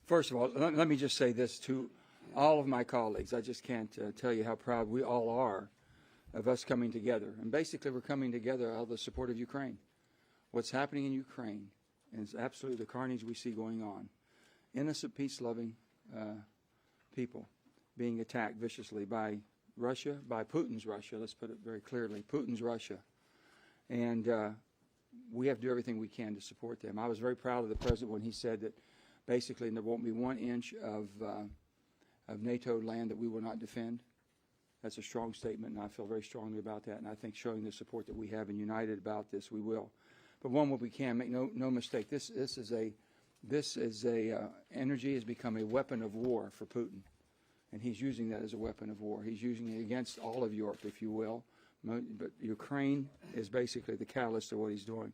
First of all, let me just say this to all of my colleagues. I just can't tell you how proud we all are of us coming together. And basically, we're coming together out of the support of Ukraine. What's happening in Ukraine is absolutely the carnage we see going on. Innocent, peace-loving people being attacked viciously by Russia, by Putin's Russia. Let's put it very clearly, Putin's Russia. And we have to do everything we can to support them. I was very proud of the president when he said that basically there won't be 1 inch of NATO land that we will not defend. That's a strong statement, and I feel very strongly about that. And I think showing the support that we have and united about this, we will. But one, what we can make no mistake, this is energy has become a weapon of war for Putin, and he's using that as a weapon of war. He's using it against all of Europe, if you will. But Ukraine is basically the catalyst of what he's doing.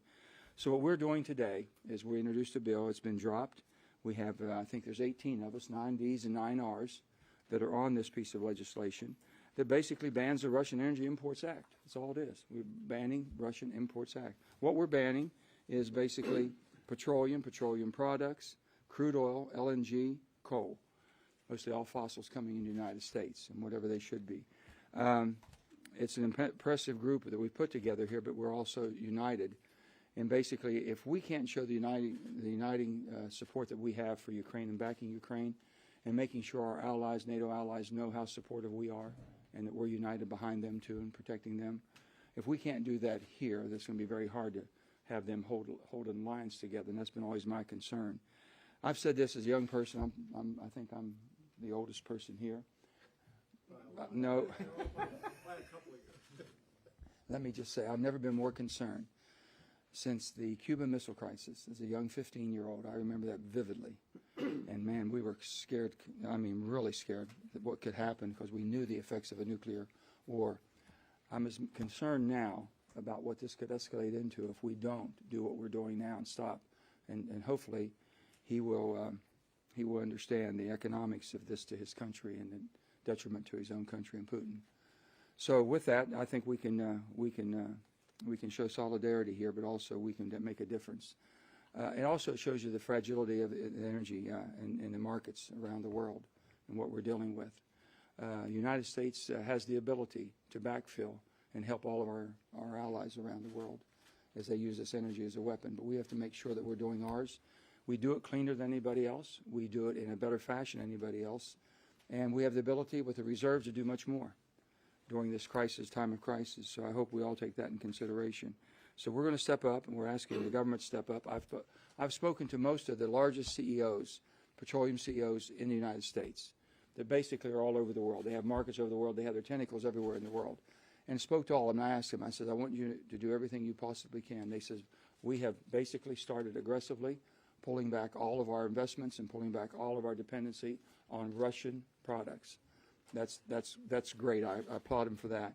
So what we're doing today is we introduced a bill. It's been dropped. We have, I think there's 18 of us, 9 Ds and 9 Rs, that are on this piece of legislation that basically bans the Russian Energy Imports Act. That's all it is. We're banning Russian Imports Act. What we're banning is basically petroleum products, crude oil, LNG, coal, mostly all fossils coming into the United States and whatever they should be. It's an impressive group that we've put together here, but we're also united. And basically, if we can't show the uniting support that we have for Ukraine and backing Ukraine and making sure our allies, NATO allies, know how supportive we are and that we're united behind them too and protecting them, if we can't do that here, that's going to be very hard to have them holding lines together, and that's been always my concern. I've said this as a young person. I think I'm the oldest person here. No. Let me just say, I've never been more concerned since the Cuban Missile Crisis. As a young 15-year-old, I remember that vividly. And man, we were scared, I mean really scared that what could happen because we knew the effects of a nuclear war. I'm as concerned now about what this could escalate into if we don't do what we're doing now and stop. And hopefully he will understand the economics of this to his country and the detriment to his own country and Putin. So with that, I think we can show solidarity here, but also we can make a difference. It also shows you the fragility of the energy in the markets around the world and what we're dealing with. The United States has the ability to backfill and help all of our allies around the world as they use this energy as a weapon. But we have to make sure that we're doing ours. We do it cleaner than anybody else. We do it in a better fashion than anybody else. And we have the ability with the reserves to do much more during this crisis, time of crisis. So I hope we all take that in consideration. So we're going to step up, and we're asking the government to step up. I've spoken to most of the largest CEOs, petroleum CEOs in the United States that basically are all over the world. They have markets over the world. They have their tentacles everywhere in the world. And spoke to all of them. And I asked them, I said, I want you to do everything you possibly can. They said, we have basically started aggressively pulling back all of our investments and pulling back all of our dependency on Russian products. That's great. I applaud them for that.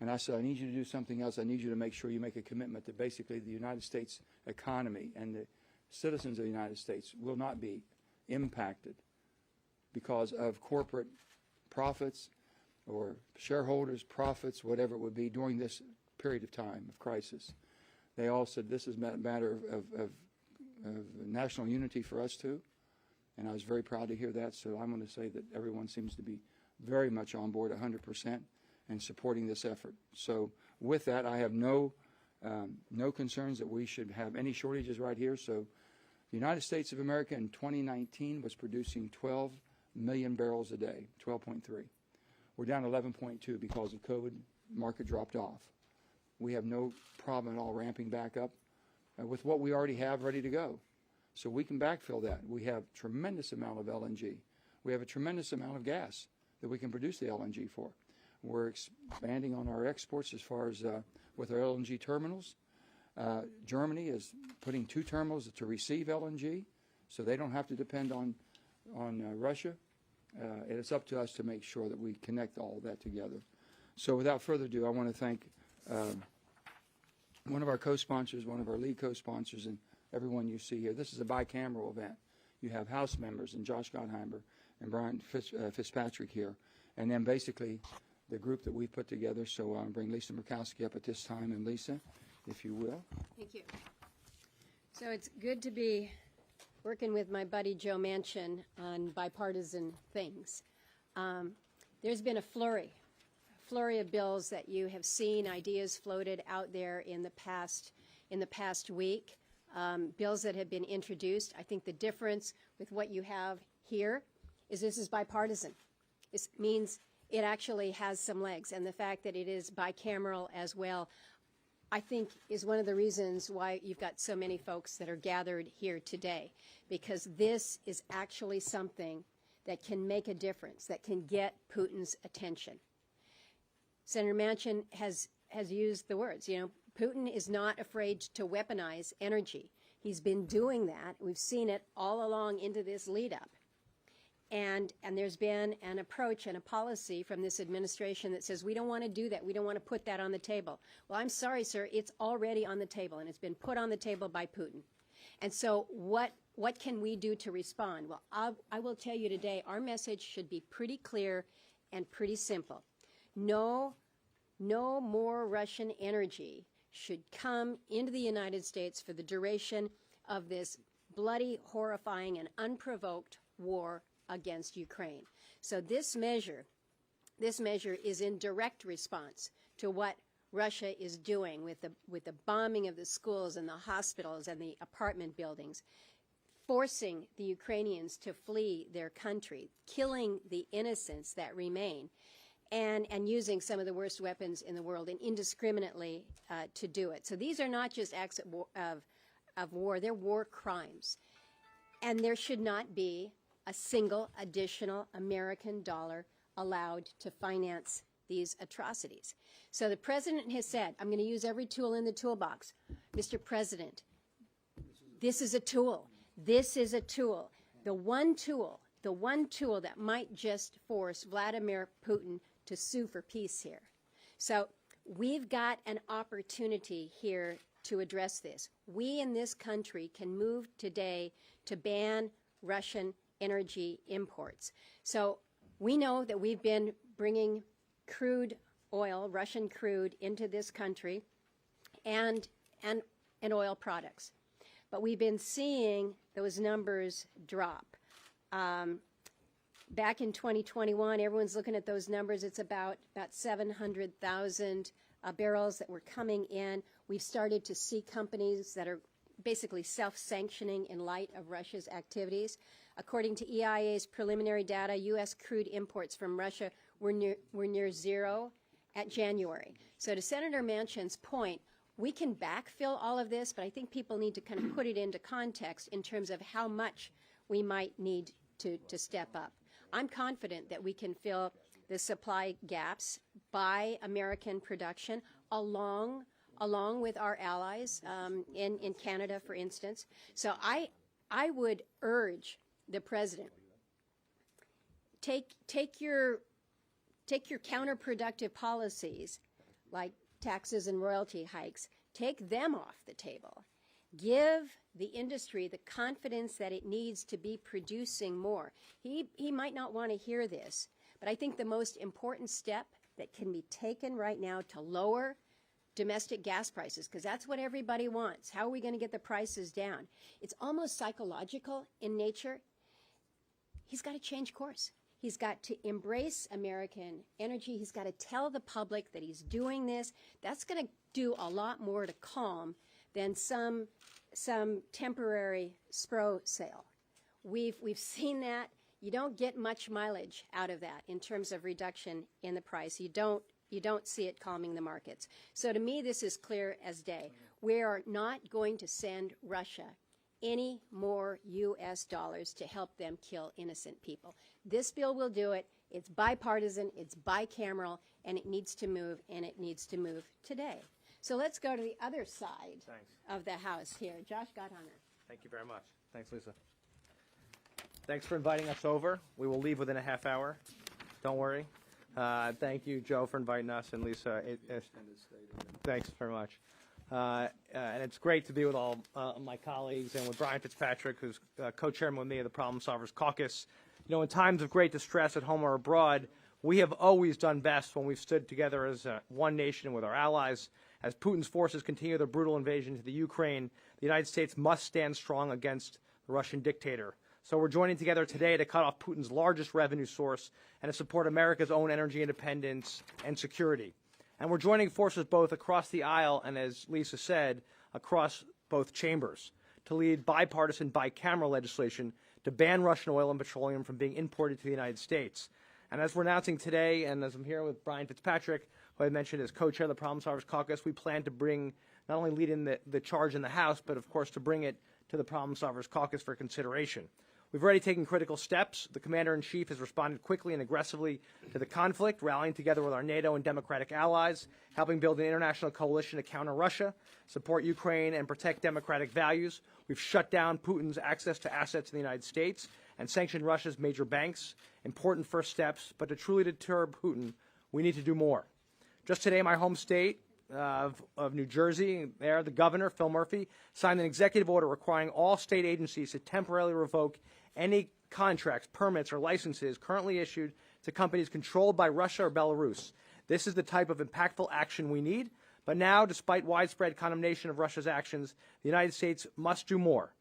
And I said, I need you to do something else. I need you to make sure you make a commitment that basically the United States economy and the citizens of the United States will not be impacted because of corporate profits or shareholders' profits, whatever it would be, during this period of time of crisis. They all said this is a matter of national unity for us too, and I was very proud to hear that. So I'm going to say that everyone seems to be very much on board 100% and supporting this effort. So with that, I have no concerns that we should have any shortages right here. So the United States of America in 2019 was producing 12 million barrels a day, 12.3. We're down 11.2 because of COVID. Market dropped off. We have no problem at all ramping back up with what we already have ready to go. So we can backfill that. We have a tremendous amount of LNG. We have a tremendous amount of gas that we can produce the LNG for. We're expanding on our exports as far as with our LNG terminals. Germany is putting 2 terminals to receive LNG, so they don't have to depend on Russia. And it's up to us to make sure that we connect all of that together. So without further ado, I want to thank one of our co-sponsors, one of our lead co-sponsors, and everyone you see here. This is a bicameral event. You have House members and Josh Gottheimer and Brian Fitzpatrick here. And then basically the group that we've put together. So I'll bring Lisa Murkowski up at this time. And Lisa, if you will. Thank you. So it's good to be working with my buddy Joe Manchin on bipartisan things. There's been a flurry of bills that you have seen, ideas floated out there in the past week, bills that have been introduced. I think the difference with what you have here is this is bipartisan. This means it actually has some legs, and the fact that it is bicameral as well, I think, is one of the reasons why you've got so many folks that are gathered here today, because this is actually something that can make a difference, that can get Putin's attention. Senator Manchin has used the words, Putin is not afraid to weaponize energy. He's been doing that. We've seen it all along into this lead up. And there's been an approach and a policy from this administration that says we don't want to do that. We don't want to put that on the table. Well, I'm sorry, sir. It's already on the table, and it's been put on the table by Putin. And so what can we do to respond? Well, I will tell you today, our message should be pretty clear and pretty simple. No more Russian energy should come into the United States for the duration of this bloody, horrifying, and unprovoked war against Ukraine. So this measure is in direct response to what Russia is doing with the bombing of the schools and the hospitals and the apartment buildings, forcing the Ukrainians to flee their country, killing the innocents that remain, and using some of the worst weapons in the world and indiscriminately to do it. So these are not just acts of war, they're war crimes. And there should not be a single additional American dollar allowed to finance these atrocities. So the president has said, I'm going to use every tool in the toolbox. Mr. President, this is a tool. This is a tool. The one tool that might just force Vladimir Putin to sue for peace here. So we've got an opportunity here to address this. We in this country can move today to ban Russian energy imports. So we know that we've been bringing crude oil, Russian crude, into this country and oil products. But we've been seeing those numbers drop. Back in 2021, everyone's looking at those numbers. It's about 700,000 barrels that were coming in. We've started to see companies that are basically self-sanctioning in light of Russia's activities. According to EIA's preliminary data, U.S. crude imports from Russia were near zero at January. So to Senator Manchin's point, we can backfill all of this, but I think people need to kind of put it into context in terms of how much we might need to step up. I'm confident that we can fill the supply gaps by American production along with our allies in Canada, for instance. So I would urge the president, take your counterproductive policies like taxes and royalty hikes, take them off the table. Give the industry the confidence that it needs to be producing more. He might not want to hear this, but I think the most important step that can be taken right now to lower domestic gas prices, because that's what everybody wants. How are we going to get the prices down? It's almost psychological in nature. He's got to change course. He's got to embrace American energy. He's got to tell the public that he's doing this. That's going to do a lot more to calm than some temporary SPRO sale. We've seen that. You don't get much mileage out of that in terms of reduction in the price. You don't see it calming the markets. So to me, this is clear as day. We are not going to send Russia any more U.S. dollars to help them kill innocent people. This bill will do it. It's bipartisan, it's bicameral, and it needs to move, and it needs to move today. So let's go to the other side of the House here. Josh Gottheimer. Thank you very much. Thanks, Lisa. Thanks for inviting us over. We will leave within a half hour. Don't worry. Thank you, Joe, for inviting us, and Lisa. Thanks very much. And it's great to be with all my colleagues and with Brian Fitzpatrick, who's co-chairman with me of the Problem Solvers Caucus. You know, in times of great distress at home or abroad, we have always done best when we've stood together as one nation with our allies. As Putin's forces continue their brutal invasion to the Ukraine, the United States must stand strong against the Russian dictator. So we're joining together today to cut off Putin's largest revenue source and to support America's own energy independence and security. And we're joining forces both across the aisle and, as Lisa said, across both chambers to lead bipartisan, bicameral legislation to ban Russian oil and petroleum from being imported to the United States. And as we're announcing today, and as I'm here with Brian Fitzpatrick, who I mentioned as co-chair of the Problem Solvers Caucus, we plan to bring, not only lead in the charge in the House, but of course to bring it to the Problem Solvers Caucus for consideration. We've already taken critical steps. The Commander-in-Chief has responded quickly and aggressively to the conflict, rallying together with our NATO and democratic allies, helping build an international coalition to counter Russia, support Ukraine, and protect democratic values. We've shut down Putin's access to assets in the United States and sanctioned Russia's major banks. Important first steps, but to truly deter Putin, we need to do more. Just today, my home state of New Jersey, there, the governor, Phil Murphy, signed an executive order requiring all state agencies to temporarily revoke any contracts, permits, or licenses currently issued to companies controlled by Russia or Belarus. This is the type of impactful action we need. But now, despite widespread condemnation of Russia's actions, the United States must do more.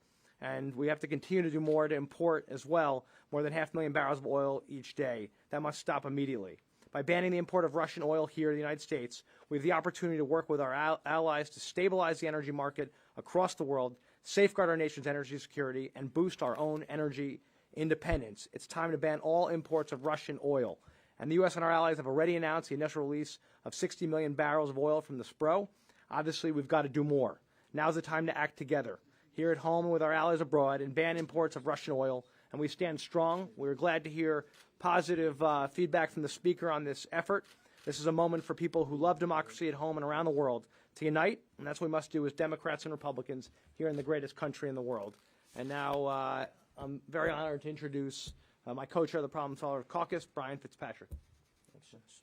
And we have to continue to do more to import as well more than 500,000 barrels of oil each day. That must stop immediately. By banning the import of Russian oil here in the United States, we have the opportunity to work with our allies to stabilize the energy market across the world, safeguard our nation's energy security, and boost our own energy independence. It's time to ban all imports of Russian oil. And the U.S. and our allies have already announced the initial release of 60 million barrels of oil from the Spro. Obviously, we've got to do more. Now's the time to act together, here at home and with our allies abroad, and ban imports of Russian oil. And we stand strong. We're glad to hear positive feedback from the Speaker on this effort. This is a moment for people who love democracy at home and around the world to unite, and that's what we must do as Democrats and Republicans here in the greatest country in the world. And now I'm very honored to introduce my co-chair of the Problem Solvers Caucus, Brian Fitzpatrick.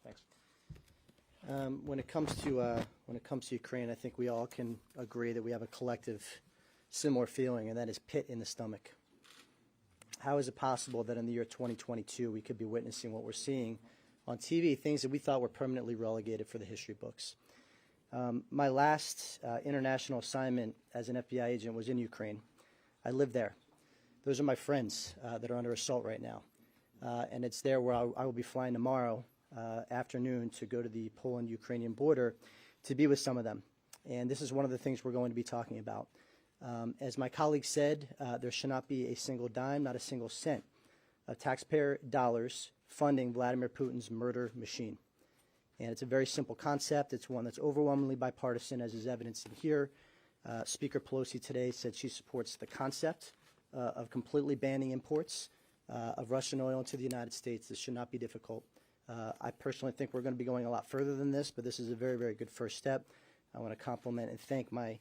Thanks. When it comes to Ukraine, I think we all can agree that we have a collective similar feeling, and that is pit in the stomach. How is it possible that in the year 2022 we could be witnessing what we're seeing on TV, things that we thought were permanently relegated for the history books? My last international assignment as an FBI agent was in Ukraine. I lived there. Those are my friends that are under assault right now. And it's there where I will be flying tomorrow afternoon to go to the Poland-Ukrainian border to be with some of them. And this is one of the things we're going to be talking about. As my colleague said, there should not be a single dime, not a single cent of taxpayer dollars funding Vladimir Putin's murder machine. And it's a very simple concept. It's one that's overwhelmingly bipartisan, as is evidenced in here. Speaker Pelosi today said she supports the concept of completely banning imports of Russian oil into the United States. This should not be difficult. I personally think we're going to be going a lot further than this, but this is a very, very good first step. I want to compliment and thank my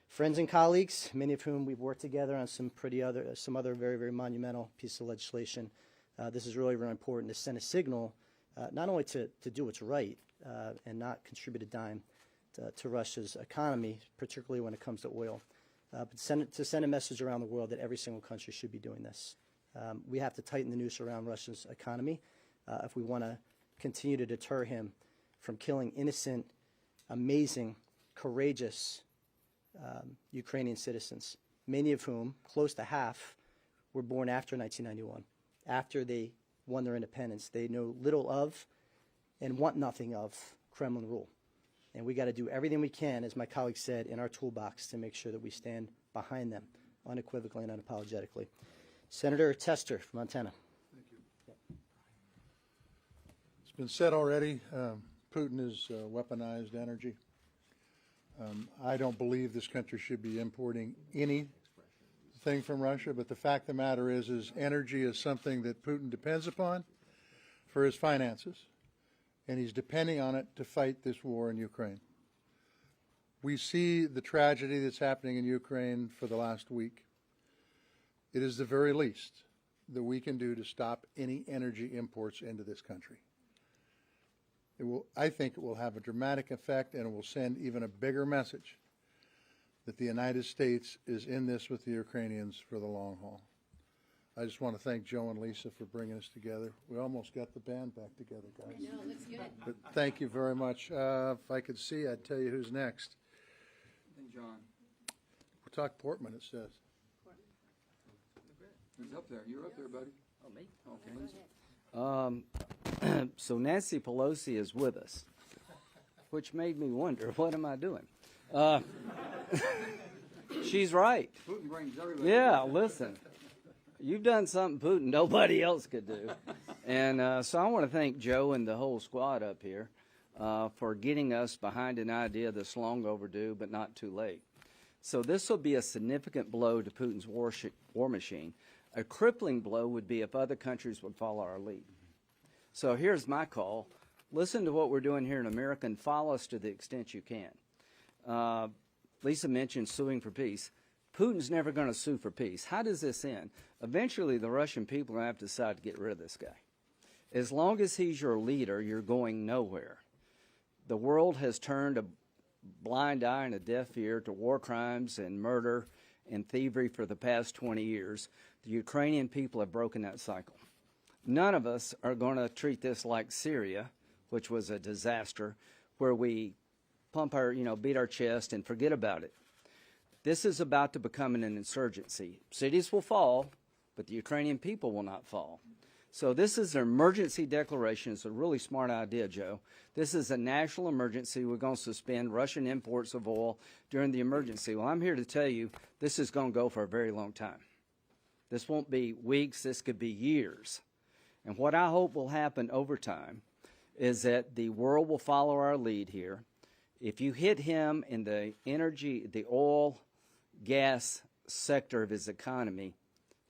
friends and colleagues, many of whom we've worked together on some other very, very monumental pieces of legislation. This is really, really important to send a signal, not only to do what's right and not contribute a dime to Russia's economy, particularly when it comes to oil, but to send a message around the world that every single country should be doing this. We have to tighten the noose around Russia's economy if we want to continue to deter him from killing innocent, amazing, courageous Ukrainian citizens, many of whom, close to half, were born after 1991, after they won their independence. They know little of and want nothing of Kremlin rule. And we got to do everything we can, as my colleague said, in our toolbox to make sure that we stand behind them unequivocally and unapologetically. Senator Tester from Montana. Thank you. It's been said already, Putin has weaponized energy. I don't believe this country should be importing anything from Russia, but the fact of the matter is energy is something that Putin depends upon for his finances, and he's depending on it to fight this war in Ukraine. We see the tragedy that's happening in Ukraine for the last week. It is the very least that we can do to stop any energy imports into this country. I think it will have a dramatic effect, and it will send even a bigger message that the United States is in this with the Ukrainians for the long haul. I just want to thank Joe and Lisa for bringing us together. We almost got the band back together, guys. I know, looks good. But thank you very much. If I could see, I'd tell you who's next. I think John. We'll talk Portman, it says. He's up there. You're up there, buddy. Oh, me? Okay. Lisa. So Nancy Pelosi is with us, which made me wonder, what am I doing? She's right. Putin brings everybody. Yeah, listen. You've done something Putin nobody else could do. And so I want to thank Joe and the whole squad up here for getting us behind an idea that's long overdue but not too late. So this will be a significant blow to Putin's war machine. A crippling blow would be if other countries would follow our lead. So here's my call. Listen to what we're doing here in America and follow us to the extent you can. Lisa mentioned suing for peace. Putin's never going to sue for peace. How does this end? Eventually, the Russian people are going to have to decide to get rid of this guy. As long as he's your leader, you're going nowhere. The world has turned a blind eye and a deaf ear to war crimes and murder and thievery for the past 20 years. The Ukrainian people have broken that cycle. None of us are going to treat this like Syria, which was a disaster, where we pump our, beat our chest and forget about it. This is about to become an insurgency. Cities will fall, but the Ukrainian people will not fall. So this is an emergency declaration. It's a really smart idea, Joe. This is a national emergency. We're going to suspend Russian imports of oil during the emergency. Well, I'm here to tell you this is going to go for a very long time. This won't be weeks. This could be years. And what I hope will happen over time is that the world will follow our lead here. If you hit him in the energy, the oil, gas sector of his economy,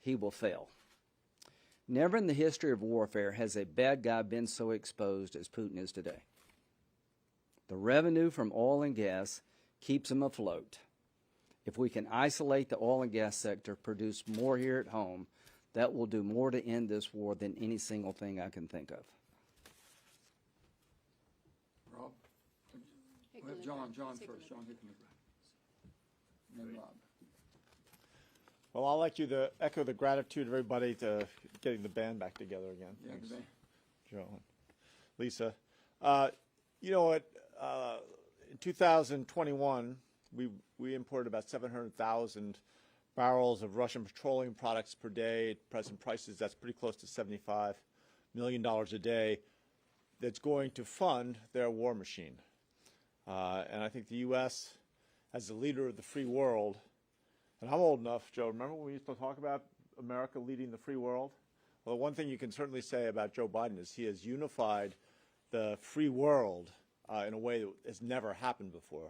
he will fail. Never in the history of warfare has a bad guy been so exposed as Putin is today. The revenue from oil and gas keeps him afloat. If we can isolate the oil and gas sector, produce more here at home, that will do more to end this war than any single thing I can think of. Rob. We'll have John first. John Hickman. And then Rob. Well, I'd like you to echo the gratitude of everybody to getting the band back together again. Yeah, Thanks, good day. Joe and Lisa. You know what? In 2021, we imported about 700,000 barrels of Russian petroleum products per day. At present prices, that's pretty close to $75 million a day. That's going to fund their war machine. And I think the U.S., as the leader of the free world, and I'm old enough, Joe, remember when we used to talk about America leading the free world? Well, one thing you can certainly say about Joe Biden is he has unified the free world in a way that has never happened before.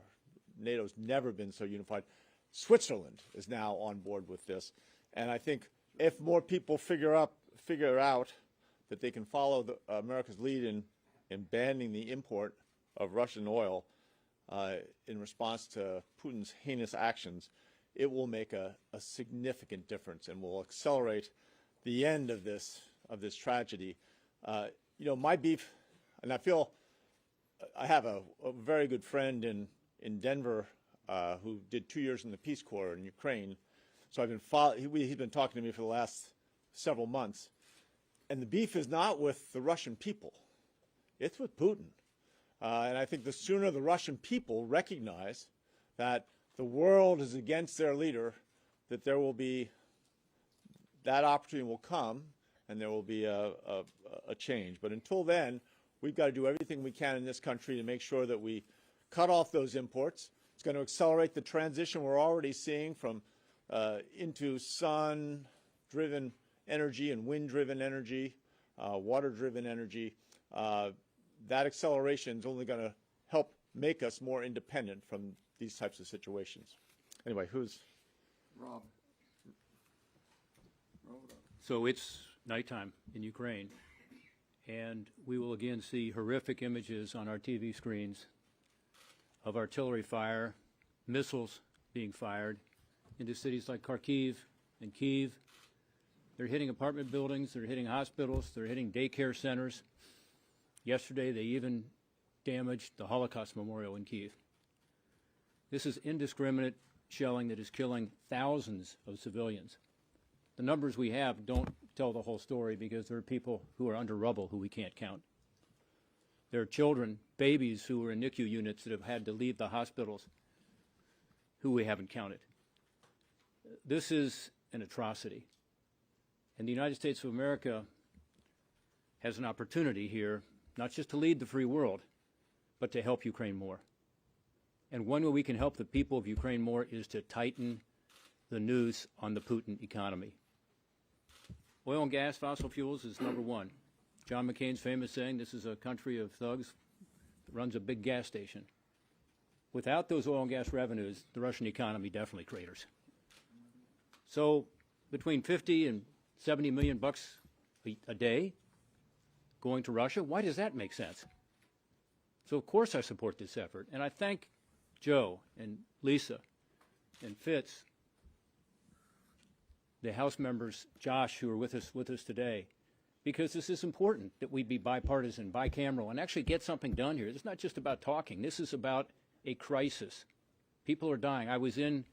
NATO's never been so unified. Switzerland is now on board with this. And I think if more people figure out that they can follow America's lead in banning the import of Russian oil in response to Putin's heinous actions, it will make a significant difference and will accelerate the end of this tragedy. My beef, and I have a very good friend in Denver who did 2 years in the Peace Corps in Ukraine. So he's been talking to me for the last several months. And the beef is not with the Russian people. It's with Putin. And I think the sooner the Russian people recognize that the world is against their leader, that that opportunity will come and there will be a change. But until then, we've got to do everything we can in this country to make sure that we cut off those imports. It's going to accelerate the transition we're already seeing from into sun-driven energy and wind-driven energy, water-driven energy. That acceleration is only going to help make us more independent from these types of situations. Anyway, who's? Rob. So it's nighttime in Ukraine, and we will again see horrific images on our TV screens of artillery fire, missiles being fired into cities like Kharkiv and Kyiv. They're hitting apartment buildings, they're hitting hospitals, they're hitting daycare centers. Yesterday, they even damaged the Holocaust Memorial in Kyiv. This is indiscriminate shelling that is killing thousands of civilians. The numbers we have don't tell the whole story because there are people who are under rubble who we can't count. There are children, babies who are in NICU units that have had to leave the hospitals who we haven't counted. This is an atrocity. And the United States of America has an opportunity here, not just to lead the free world, but to help Ukraine more. And one way we can help the people of Ukraine more is to tighten the noose on the Putin economy. Oil and gas, fossil fuels is number one. John McCain's famous saying, this is a country of thugs that runs a big gas station. Without those oil and gas revenues, the Russian economy definitely craters. So between 50 and 70 million bucks a day going to Russia, why does that make sense? So of course I support this effort, and I thank Joe and Lisa and Fitz, the House members, Josh, who are with us today, because this is important that we be bipartisan, bicameral, and actually get something done here. It's not just about talking. This is about a crisis. People are dying. I was in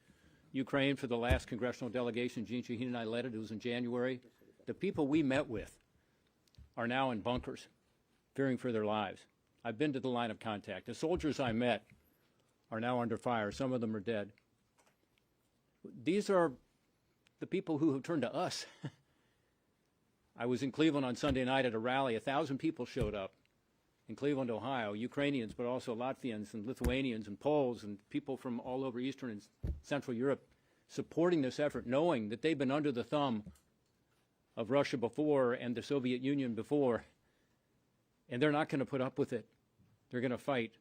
Ukraine for the last congressional delegation. Gene Shaheen and I led it. It was in January. The people we met with are now in bunkers, fearing for their lives. I've been to the line of contact. The soldiers I met are now under fire. Some of them are dead. These are the people who have turned to us. I was in Cleveland on Sunday night at a rally. 1,000 people showed up in Cleveland, Ohio, Ukrainians, but also Latvians and Lithuanians and Poles and people from all over Eastern and Central Europe supporting this effort, knowing that they've been under the thumb of Russia before and the Soviet Union before, and they're not going to put up with it. They're going to fight.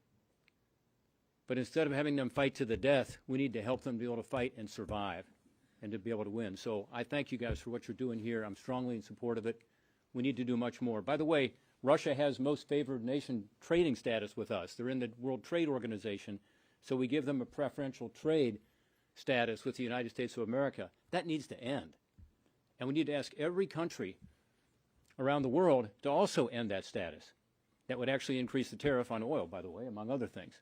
But instead of having them fight to the death, we need to help them be able to fight and survive and to be able to win. So I thank you guys for what you're doing here. I'm strongly in support of it. We need to do much more. By the way, Russia has most favored nation trading status with us. They're in the World Trade Organization, so we give them a preferential trade status with the United States of America. That needs to end. And we need to ask every country around the world to also end that status. That would actually increase the tariff on oil, by the way, among other things.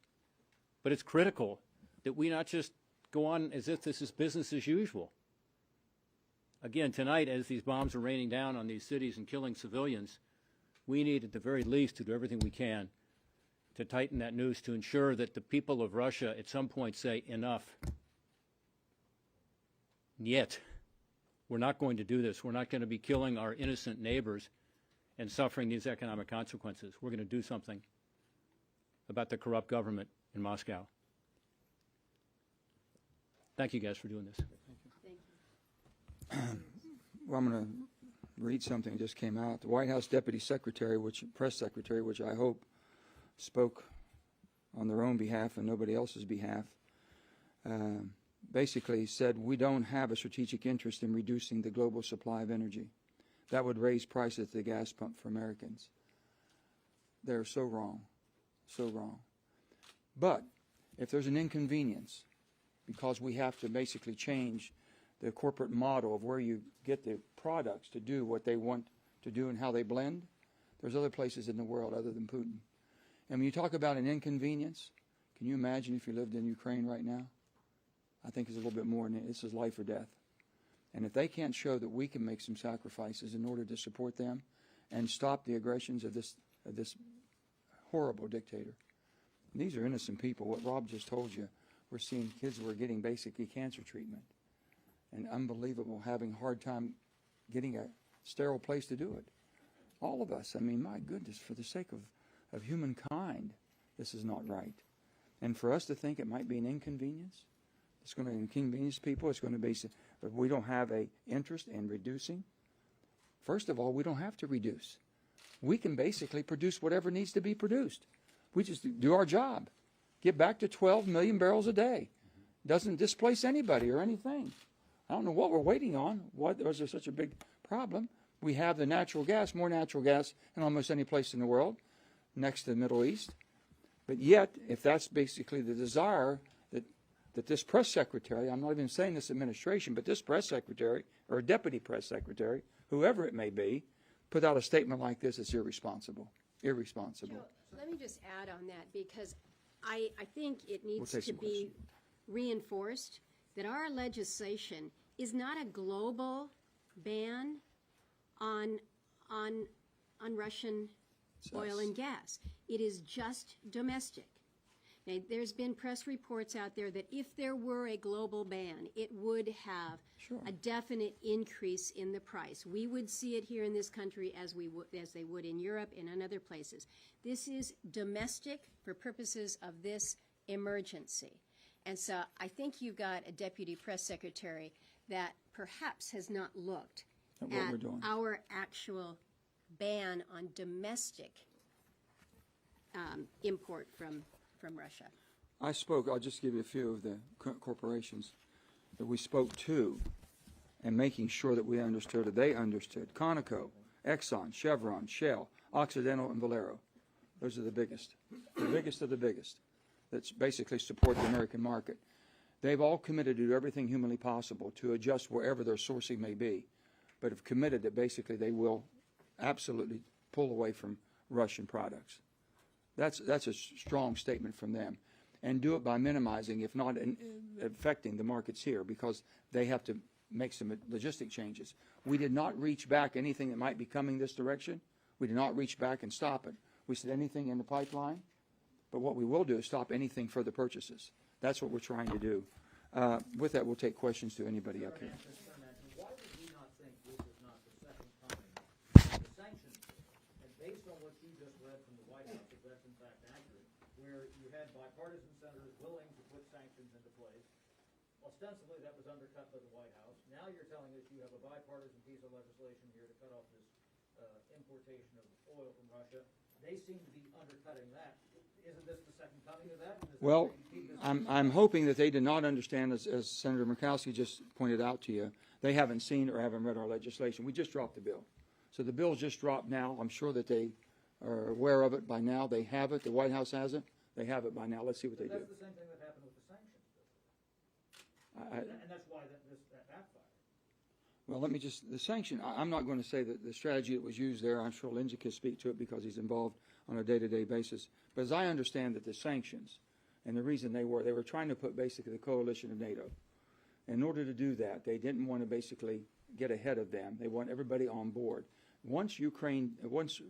But it's critical that we not just go on as if this is business as usual. Again, tonight, as these bombs are raining down on these cities and killing civilians, we need at the very least to do everything we can to tighten that noose to ensure that the people of Russia at some point say enough. Yet, we're not going to do this. We're not going to be killing our innocent neighbors and suffering these economic consequences. We're going to do something about the corrupt government in Moscow. Thank you guys for doing this. Well, I'm going to read something that just came out. The White House Deputy Secretary, Press Secretary, which I hope spoke on their own behalf and nobody else's behalf, basically said we don't have a strategic interest in reducing the global supply of energy. That would raise prices at the gas pump for Americans. They're so wrong, so wrong. But if there's an inconvenience, because we have to basically change the corporate model of where you get the products to do what they want to do and how they blend, there's other places in the world other than Putin. And when you talk about an inconvenience, can you imagine if you lived in Ukraine right now? I think it's a little bit more than this is life or death. And if they can't show that we can make some sacrifices in order to support them and stop the aggressions of this horrible dictator. And these are innocent people. What Rob just told you, we're seeing kids who are getting basically cancer treatment. And unbelievable, having a hard time getting a sterile place to do it. All of us, I mean, my goodness, for the sake of humankind, this is not right. And for us to think it might be an inconvenience, it's going to inconvenience people, it's going to be, but we don't have an interest in reducing. First of all, we don't have to reduce. We can basically produce whatever needs to be produced. We just do our job. Get back to 12 million barrels a day. Doesn't displace anybody or anything. I don't know what we're waiting on. Why is there such a big problem? We have the natural gas, more natural gas in almost any place in the world, next to the Middle East. But yet, if that's basically the desire that this press secretary, I'm not even saying this administration, but this press secretary or deputy press secretary, whoever it may be, put out a statement like this, it's irresponsible. Irresponsible. Joe, let me just add on that because I think it needs We'll to be reinforced that our legislation is not a global ban on Russian oil and gas. It is just domestic. And there's been press reports out there that if there were a global ban, it would have a definite increase in the price. We would see it here in this country as they would in Europe and in other places. This is domestic for purposes of this emergency. And so I think you've got a deputy press secretary that perhaps has not looked what we're doing. our actual ban on domestic import from Russia. I spoke, I'll just give you a few of the corporations that we spoke to and making sure that we understood it. They understood. Conoco, Exxon, Chevron, Shell, Occidental, and Valero. Those are the biggest of the biggest that basically support the American market. They've all committed to do everything humanly possible to adjust wherever their sourcing may be, but have committed that basically they will absolutely pull away from Russian products. That's a strong statement from them, and do it by minimizing, if not affecting, the markets here, because they have to make some logistic changes. We did not reach back anything that might be coming this direction. We did not reach back and stop it. We said anything in the pipeline, but what we will do is stop anything further purchases. That's what we're trying to do. With that, we'll take questions to anybody up here. Why would we not think this is not the second coming of the sanctions? And based on what you just read from the White House, if that's in fact accurate, where you had bipartisan senators willing to put sanctions into place, ostensibly that was undercut by the White House. Now you're telling us you have a bipartisan piece of legislation here to cut off this importation of oil from Russia. They seem to be undercutting that. Isn't this the second coming of that? Well, I'm hoping that they did not understand, as Senator Murkowski just pointed out to you, they haven't seen or haven't read our legislation. We just dropped the bill. So the bill's just dropped now. I'm sure that they are aware of it by now. They have it. The White House has it. They have it by now. Let's see what they do. That's the same thing that happened with the sanctions bill. And that's why that backfired. Well, let me just, the sanction, I'm not going to say that the strategy that was used there, I'm sure Lindsay can speak to it because he's involved on a day-to-day basis. But as I understand that the sanctions, and the reason they were trying to put basically the coalition of NATO. In order to do that, they didn't want to basically get ahead of them. They want everybody on board. Once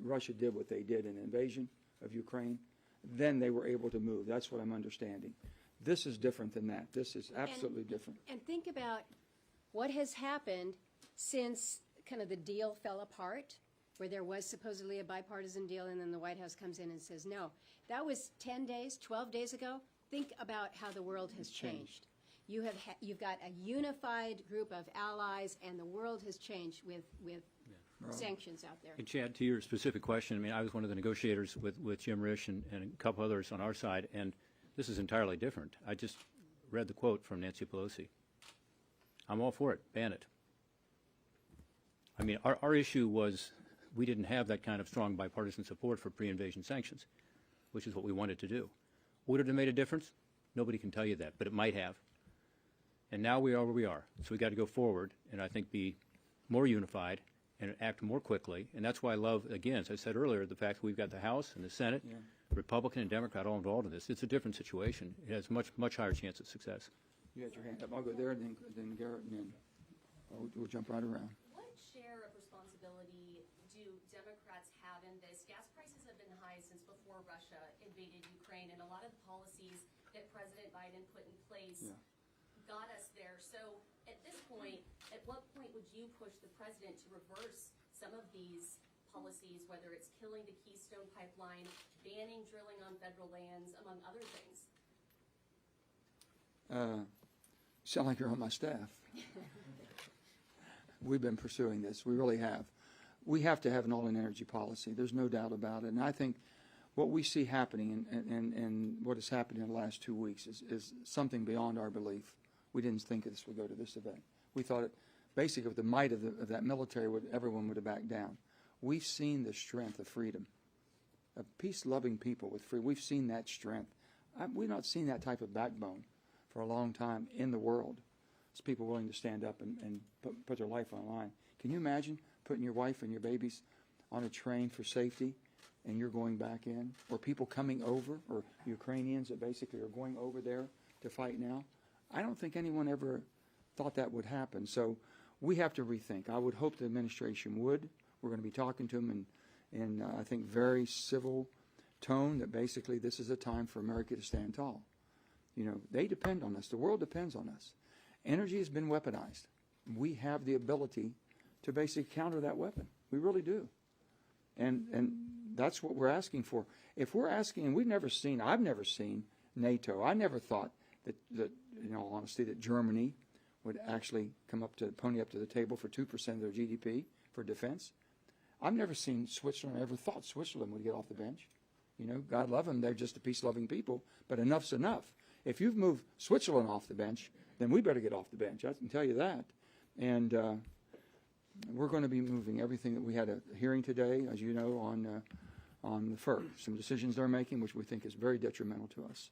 Russia did what they did in the invasion of Ukraine, then they were able to move. That's what I'm understanding. This is different than that. This is absolutely different. And think about what has happened since kind of the deal fell apart, where there was supposedly a bipartisan deal, and then the White House comes in and says, no. That was 10 days, 12 days ago. Think about how the world has changed. You've got a unified group of allies, and the world has changed with sanctions out there. And Chad, to your specific question, I mean, I was one of the negotiators with Jim Risch and a couple others on our side, and this is entirely different. I just read the quote from Nancy Pelosi. I'm all for it. Ban it. I mean, our issue was we didn't have that kind of strong bipartisan support for pre-invasion sanctions, which is what we wanted to do. Would it have made a difference? Nobody can tell you that, but it might have. And now we are where we are. So we got to go forward and I think be more unified and act more quickly. And that's why I love, again, as I said earlier, the fact that we've got the House and the Senate, Republican and Democrat all involved in this. It's a different situation. It has much higher chance of success. You had your hand up. I'll go there, and then Garrett, and then we'll jump right around. What share of responsibility do Democrats have in this? Gas prices have been high since before Russia invaded Ukraine, and a lot of the policies that President Biden put in place got us there. So at this point, at what point would you push the president to reverse some of these policies, whether it's killing the Keystone Pipeline, banning drilling on federal lands, among other things? Sound like you're on my staff. We've been pursuing this. We really have. We have to have an all-in energy policy. There's no doubt about it. And I think what we see happening and what has happened in the last 2 weeks is something beyond our belief. We didn't think this would go to this event. We thought it, basically, with the might of that military, everyone would have backed down. We've seen the strength of freedom, of peace-loving people with freedom. We've seen that strength. We've not seen that type of backbone for a long time in the world. It's people willing to stand up and put their life on the line. Can you imagine putting your wife and your babies on a train for safety and you're going back in? Or people coming over, or Ukrainians that basically are going over there to fight now? I don't think anyone ever thought that would happen. So we have to rethink. I would hope the administration would. We're going to be talking to them in I think, very civil tone that basically this is a time for America to stand tall. You know, they depend on us. The world depends on us. Energy has been weaponized. We have the ability to basically counter that weapon. We really do. And that's what we're asking for. If we're asking, and I've never seen NATO. I never thought that in all honesty, that Germany would actually pony up to the table for 2% of their GDP for defense. I've never seen Switzerland, I ever thought Switzerland would get off the bench. You know, God love them, they're just a peace-loving people, but enough's enough. If you've moved Switzerland off the bench, then we better get off the bench, I can tell you that. And we're going to be moving everything that we had a hearing today, as you know, on the FERC. Some decisions they're making, which we think is very detrimental to us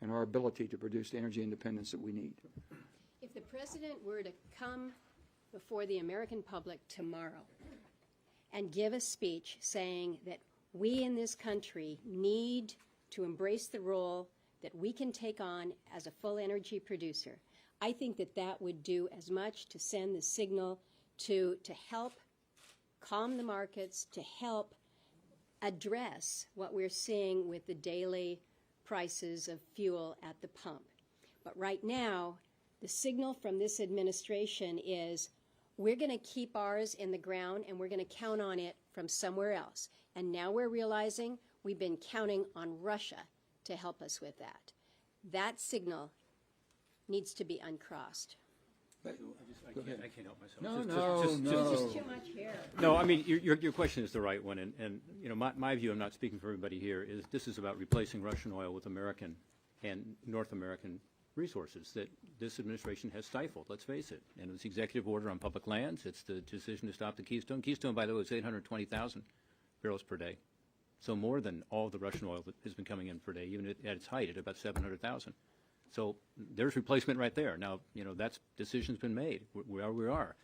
and our ability to produce the energy independence that we need. If the president were to come before the American public tomorrow and give a speech saying that we in this country need to embrace the role that we can take on as a full energy producer, I think that that would do as much to send the signal to help calm the markets, to help address what we're seeing with the daily prices of fuel at the pump. But right now, the signal from this administration is we're going to keep ours in the ground and we're going to count on it from somewhere else. And now we're realizing we've been counting on Russia to help us with that. That signal needs to be uncrossed. I can't help myself. No. Too much here. No, I mean, your question is the right one, and you know, my view, I'm not speaking for everybody here, is this is about replacing Russian oil with American and North American resources that this administration has stifled, let's face it. And it's the executive order on public lands, it's the decision to stop the Keystone. Keystone, by the way, is 820,000 barrels per day. So more than all the Russian oil that has been coming in per day, even at its height at about 700,000. So there's replacement right there. Now, you know, that decision's been made. We are where we are.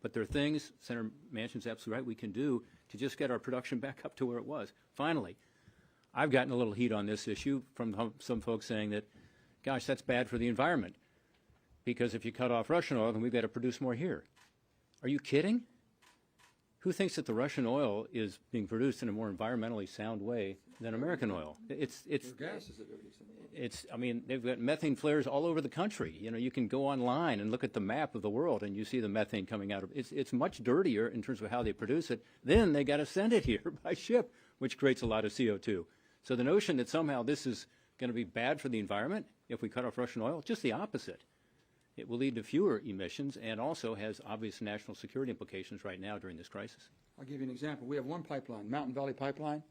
But there are things, Senator Manchin's absolutely right, we can do to just get our production back up to where it was. Finally, I've gotten a little heat on this issue from some folks saying that, gosh, that's bad for the environment, because if you cut off Russian oil, then we've got to produce more here. Are you kidding? Who thinks that the Russian oil is being produced in a more environmentally sound way than American oil? I mean, they've got methane flares all over the country. You know, you can go online and look at the map of the world, and you see the methane coming out of it. It's much dirtier in terms of how they produce it. Then they got to send it here by ship, which creates a lot of CO2. So the notion that somehow this is going to be bad for the environment if we cut off Russian oil, just the opposite. It will lead to fewer emissions and also has obvious national security implications right now during this crisis. I'll give you an example. We have one pipeline, Mountain Valley Pipeline.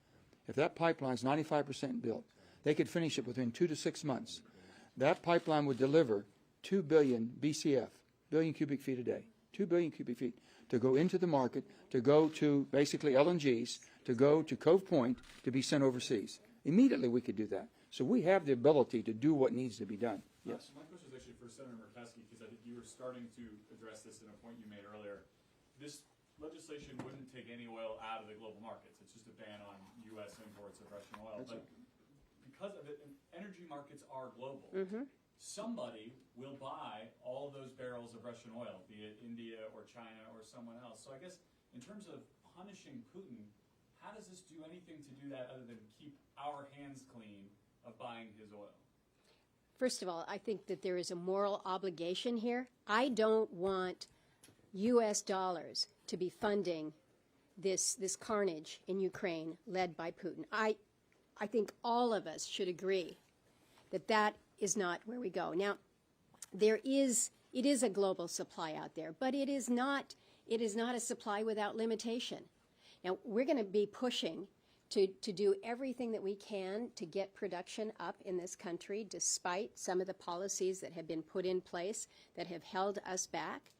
If that pipeline is 95% built, they could finish it within 2 to 6 months. That pipeline would deliver 2 billion BCF, billion cubic feet a day, 2 billion cubic feet, to go into the market, to go to basically LNGs, to go to Cove Point, to be sent overseas. Immediately we could do that. So we have the ability to do what needs to be done. Yes. My question is actually for Senator Murkowski, because I think you were starting to address this in a point you made earlier. This legislation wouldn't take any oil out of the global markets. It's just a ban on U.S. imports of Russian oil. But because of it, energy markets are global. Somebody will buy all those barrels of Russian oil, be it India or China or someone else. So I guess in terms of punishing Putin, how does this do anything to do that other than keep our hands clean of buying his oil? First of all, I think that there is a moral obligation here. I don't want U.S. dollars to be funding this carnage in Ukraine led by Putin. I think all of us should agree that that is not where we go. Now, it is a global supply out there, but it is not a supply without limitation. Now, we're going to be pushing to do everything that we can to get production up in this country, despite some of the policies that have been put in place that have held us back.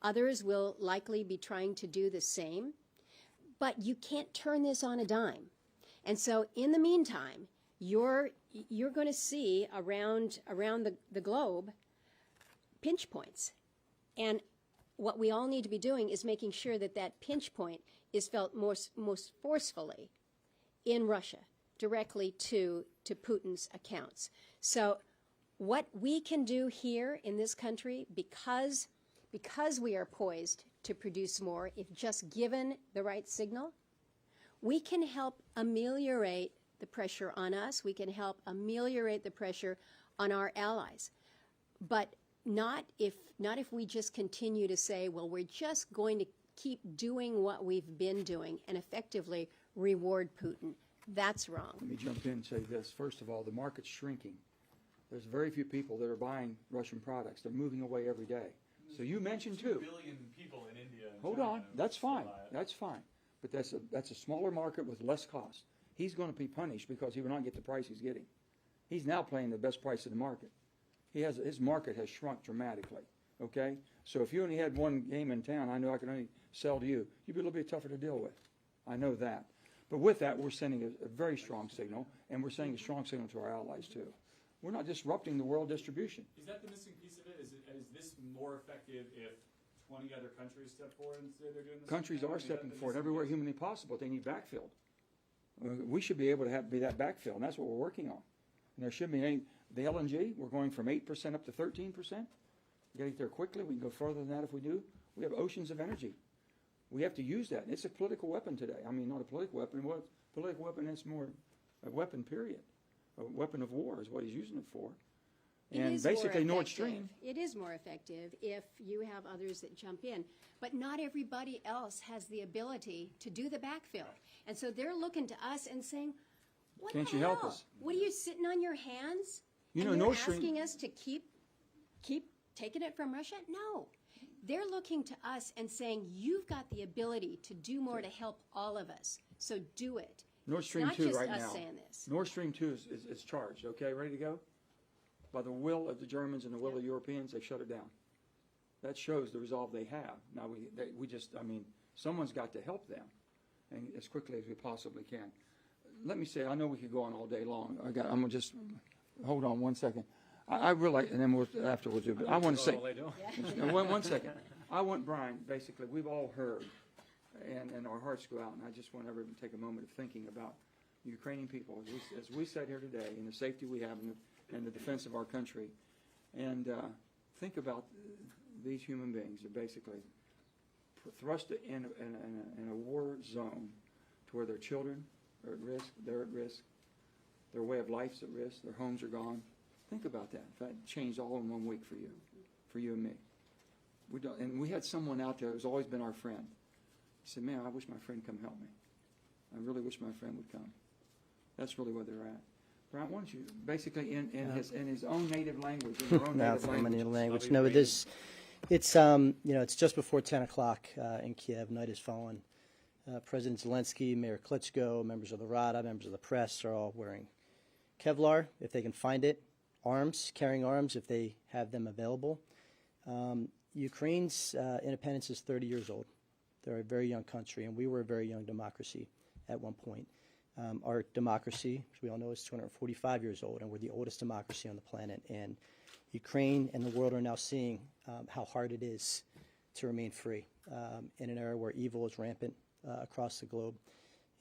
Others will likely be trying to do the same. But you can't turn this on a dime. And so in the meantime, you're going to see around the globe pinch points. And what we all need to be doing is making sure that that pinch point is felt most forcefully in Russia, directly to Putin's accounts. So what we can do here in this country, because we are poised to produce more, if just given the right signal, we can help ameliorate the pressure on us. We can help ameliorate the pressure on our allies. But not if we just continue to say, well, we're just going to keep doing what we've been doing and effectively reward Putin. That's wrong. Let me jump in and say this. First of all, the market's shrinking. There's very few people that are buying Russian products. They're moving away every day. So you mentioned 2 too. billion people in India. And Hold China on. That's still fine. buy it. That's fine. But that's a smaller market with less cost. He's going to be punished because he will not get the price he's getting. He's now playing the best price in the market. His market has shrunk dramatically. Okay? So if you only had one game in town, I know I can only sell to you. You'd be a little bit tougher to deal with. I know that. But with that, we're sending a very strong signal, and we're sending a strong signal to our allies too. We're not disrupting the world distribution. Is that the missing piece of it? Is this more effective if 20 other countries step forward and say they're doing this? Countries are stepping forward everywhere humanly possible. They need backfilled. We should be able to be that backfill, and that's what we're working on. And there should be the LNG. We're going from 8% up to 13%. We got to get there quickly. We can go further than that if we do. We have oceans of energy. We have to use that. It's a political weapon today. I mean, not a political weapon. Well, political weapon, it's more a weapon, period. A weapon of war is what he's using it for. And basically Nord Stream. It is more effective if you have others that jump in. But not everybody else has the ability to do the backfill. And so they're looking to us and saying, what Can't the you hell? help us? What are you sitting on your hands? You know, and you're Nord Stream. asking us to keep taking it from Russia? No. They're looking to us and saying, you've got the ability to do more to help all of us. So do it. Nord Stream It's 2 not just right us now. saying this. Nord Stream 2 is charged, okay? Ready to go? By the will of the Germans and the will of the Europeans, they shut it down. That shows the resolve they have. Now, someone's got to help them, and as quickly as we possibly can. Let me say, I know we could go on all day long. I'm going to just, hold on one second. I really, and then afterwards, but I want to say, one second. I want Brian, basically, we've all heard, and our hearts go out, and I just want everyone to take a moment of thinking about the Ukrainian people, as we sat here today, and the safety we have and the defense of our country, and think about these human beings are basically thrust in a war zone to where their children are at risk, they're at risk, their way of life's at risk, their homes are gone. Think about that. That changed all in 1 week for you and me. And we had someone out there who's always been our friend. He said, man, I wish my friend come help me. I really wish my friend would come. That's really where they're at. Brian, why don't you, basically in his own native language, in your own native language. No, it's just before 10 o'clock in Kiev. Night has fallen. President Zelensky, Mayor Klitschko, members of the Rada, members of the press are all wearing Kevlar, if they can find it, carrying arms if they have them available. Ukraine's independence is 30 years old. They're a very young country, and we were a very young democracy at one point. Our democracy, as we all know, is 245 years old, and we're the oldest democracy on the planet. And Ukraine and the world are now seeing how hard it is to remain free in an era where evil is rampant across the globe.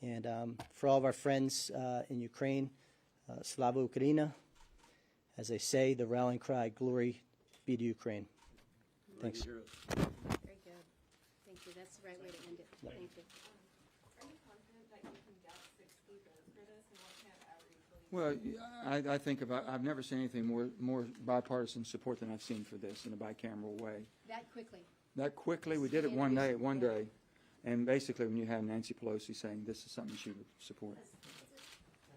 And for all of our friends in Ukraine, Slava Ukraina, as they say, the rallying cry, glory be to Ukraine. Thanks. Very good. Thank you. That's the right way to end it. Thank you. Are you confident that you can get 60 votes for this, and what kind of outreach will you Well, I think I've never seen anything more bipartisan support than I've seen for this in a bicameral way. That quickly. That quickly, we did it one day, and basically when you have Nancy Pelosi saying this is something she would support.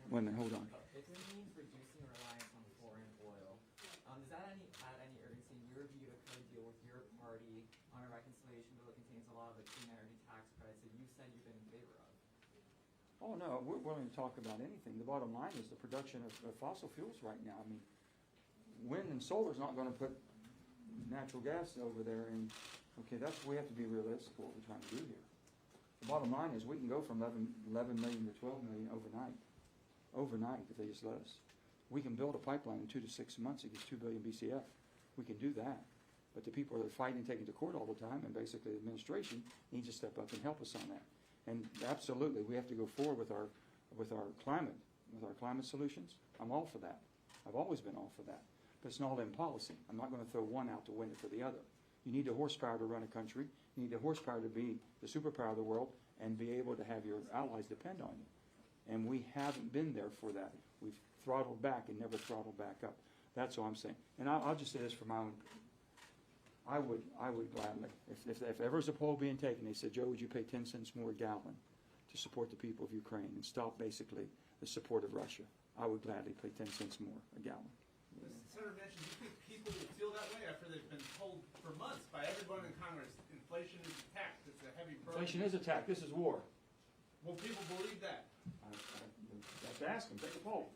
Wait a minute, hold on. It means reducing reliance on foreign oil. Does that add any urgency in your view to kind of deal with your party on a reconciliation bill that contains a lot of the clean energy tax credits that you said you've been in favor of? Oh, no, we're willing to talk about anything. The bottom line is the production of fossil fuels right now. I mean, wind and solar is not going to put natural gas over there. And, okay, we have to be realistic what we're trying to do here. The bottom line is we can go from 11 million to 12 million overnight. Overnight, if they just let us. We can build a pipeline in 2 to 6 months that gets 2 billion BCF. We can do that. But the people that are fighting and taking to court all the time, and basically the administration, needs to step up and help us on that. And absolutely, we have to go forward with our climate solutions. I'm all for that. I've always been all for that. But it's not all in policy. I'm not going to throw one out to win it for the other. You need the horsepower to run a country. You need the horsepower to be the superpower of the world and be able to have your allies depend on you. And we haven't been there for that. We've throttled back and never throttled back up. That's all I'm saying. And I'll just say this for my own. I would gladly, if ever was a poll being taken, they said, Joe, would you pay 10 cents more a gallon to support the people of Ukraine and stop basically the support of Russia? I would gladly pay 10 cents more a gallon. Senator Manchin, do you think people will feel that way after they've been told for months by everyone in Congress, inflation is attacked, it's a heavy burden? Inflation is attacked. This is war. Will people believe that? I have to ask them. Take a poll.